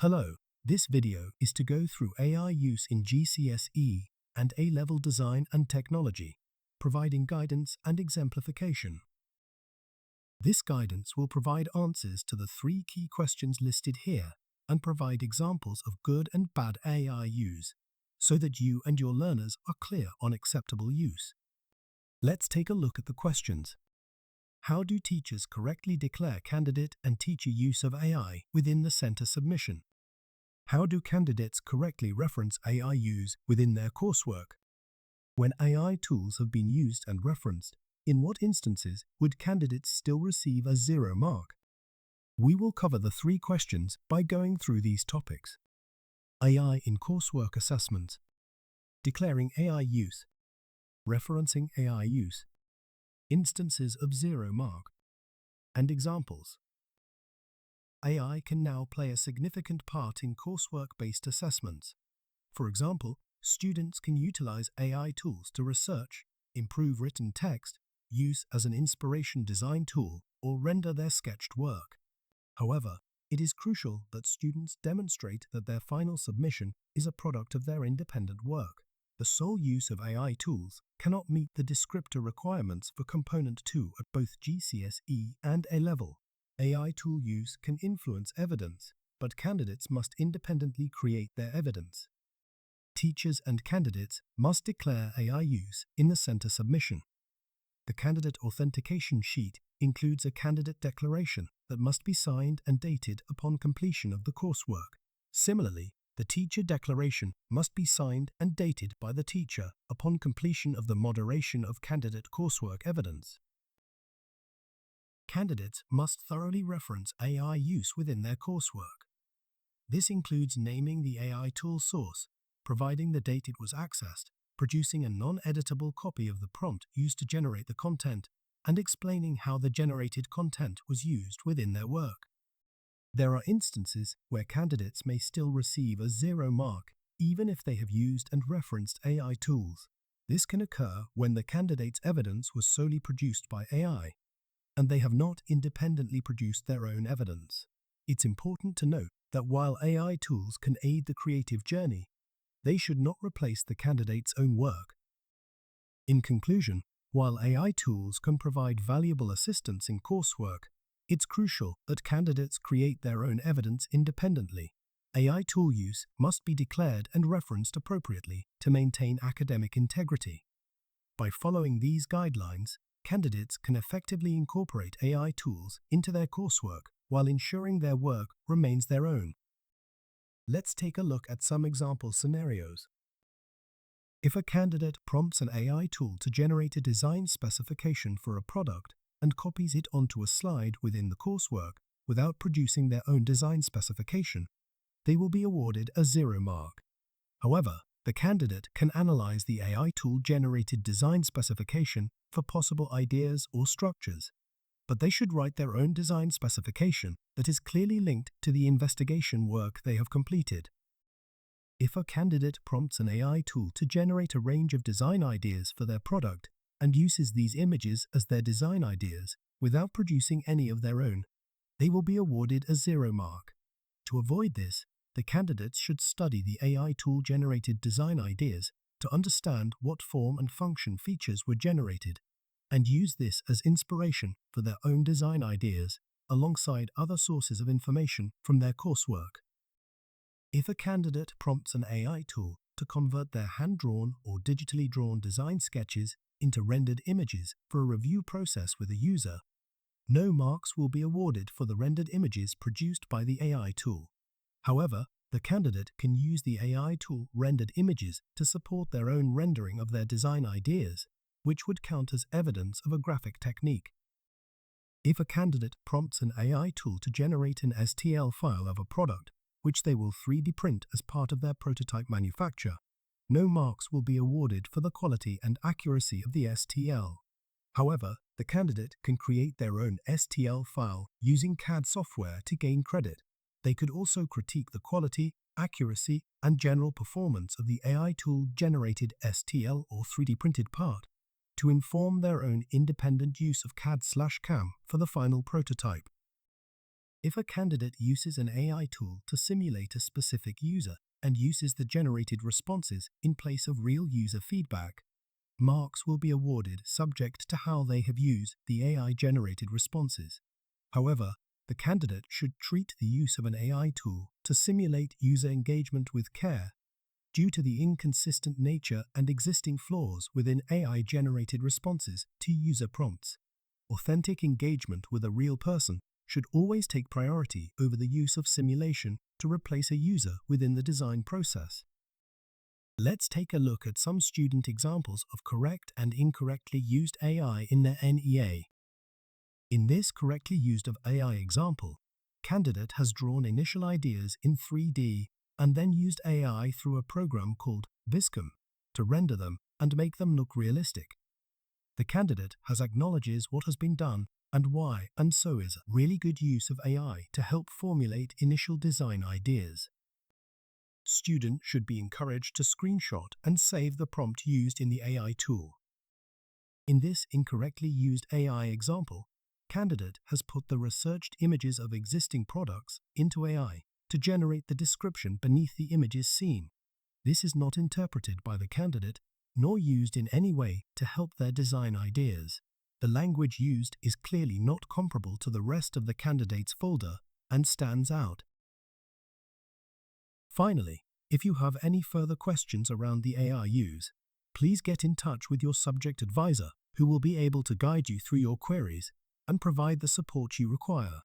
Hello, this video is to go through AI use in GCSE and A-level design and technology, providing guidance and exemplification. This guidance will provide answers to the 3 key questions listed here and provide examples of good and bad AI use, so that you and your learners are clear on acceptable use. Let's take a look at the questions. How do teachers correctly declare candidate and teacher use of AI within the center submission? How do candidates correctly reference AI use within their coursework? When AI tools have been used and referenced, in what instances would candidates still receive a 0 mark? We will cover the 3 questions by going through these topics. AI in coursework assessments, declaring AI use, referencing AI use, instances of 0 mark, and examples. AI can now play a significant part in coursework-based assessments. For example, students can utilize AI tools to research, improve written text, use as an inspiration design tool, or render their sketched work. However, it is crucial that students demonstrate that their final submission is a product of their independent work. The sole use of AI tools cannot meet the descriptor requirements for Component 2 at both GCSE and A-level. AI tool use can influence evidence, but candidates must independently create their evidence. Teachers and candidates must declare AI use in the center submission. The candidate authentication sheet includes a candidate declaration that must be signed and dated upon completion of the coursework. Similarly, the teacher declaration must be signed and dated by the teacher upon completion of the moderation of candidate coursework evidence. Candidates must thoroughly reference AI use within their coursework. This includes naming the AI tool source, providing the date it was accessed, producing a non-editable copy of the prompt used to generate the content, and explaining how the generated content was used within their work. There are instances where candidates may still receive a 0 mark even if they have used and referenced AI tools. This can occur when the candidate's evidence was solely produced by AI, and they have not independently produced their own evidence. It's important to note that while AI tools can aid the creative journey, they should not replace the candidate's own work. In conclusion, while AI tools can provide valuable assistance in coursework, it's crucial that candidates create their own evidence independently. AI tool use must be declared and referenced appropriately to maintain academic integrity. By following these guidelines, candidates can effectively incorporate AI tools into their coursework while ensuring their work remains their own. Let's take a look at some example scenarios. If a candidate prompts an AI tool to generate a design specification for a product and copies it onto a slide within the coursework without producing their own design specification, they will be awarded a 0 mark. However, the candidate can analyze the AI tool-generated design specification for possible ideas or structures, but they should write their own design specification that is clearly linked to the investigation work they have completed. If a candidate prompts an AI tool to generate a range of design ideas for their product and uses these images as their design ideas without producing any of their own, they will be awarded a 0 mark. To avoid this, the candidates should study the AI tool-generated design ideas to understand what form and function features were generated, and use this as inspiration for their own design ideas alongside other sources of information from their coursework. If a candidate prompts an AI tool to convert their hand-drawn or digitally drawn design sketches into rendered images for a review process with a user, no marks will be awarded for the rendered images produced by the AI tool. However, the candidate can use the AI tool rendered images to support their own rendering of their design ideas, which would count as evidence of a graphic technique. If a candidate prompts an AI tool to generate an STL file of a product, which they will 3D print as part of their prototype manufacture, no marks will be awarded for the quality and accuracy of the STL. However, the candidate can create their own STL file using CAD software to gain credit. They could also critique the quality, accuracy, and general performance of the AI tool-generated STL or 3D printed part to inform their own independent use of CAD/CAM for the final prototype. If a candidate uses an AI tool to simulate a specific user and uses the generated responses in place of real user feedback, marks will be awarded subject to how they have used the AI-generated responses. However, the candidate should treat the use of an AI tool to simulate user engagement with care due to the inconsistent nature and existing flaws within AI-generated responses to user prompts. Authentic engagement with a real person should always take priority over the use of simulation to replace a user within the design process. Let's take a look at some student examples of correct and incorrectly used AI in their NEA. In this correctly used of AI example, candidate has drawn initial ideas in 3D and then used AI through a program called Viscom to render them and make them look realistic. The candidate has acknowledges what has been done and why, and so is a really good use of AI to help formulate initial design ideas. Student should be encouraged to screenshot and save the prompt used in the AI tool. In this incorrectly used AI example, candidate has put the researched images of existing products into AI to generate the description beneath the images seen. This is not interpreted by the candidate nor used in any way to help their design ideas. The language used is clearly not comparable to the rest of the candidate's folder and stands out. Finally, if you have any further questions around the AI use, please get in touch with your subject advisor who will be able to guide you through your queries and provide the support you require.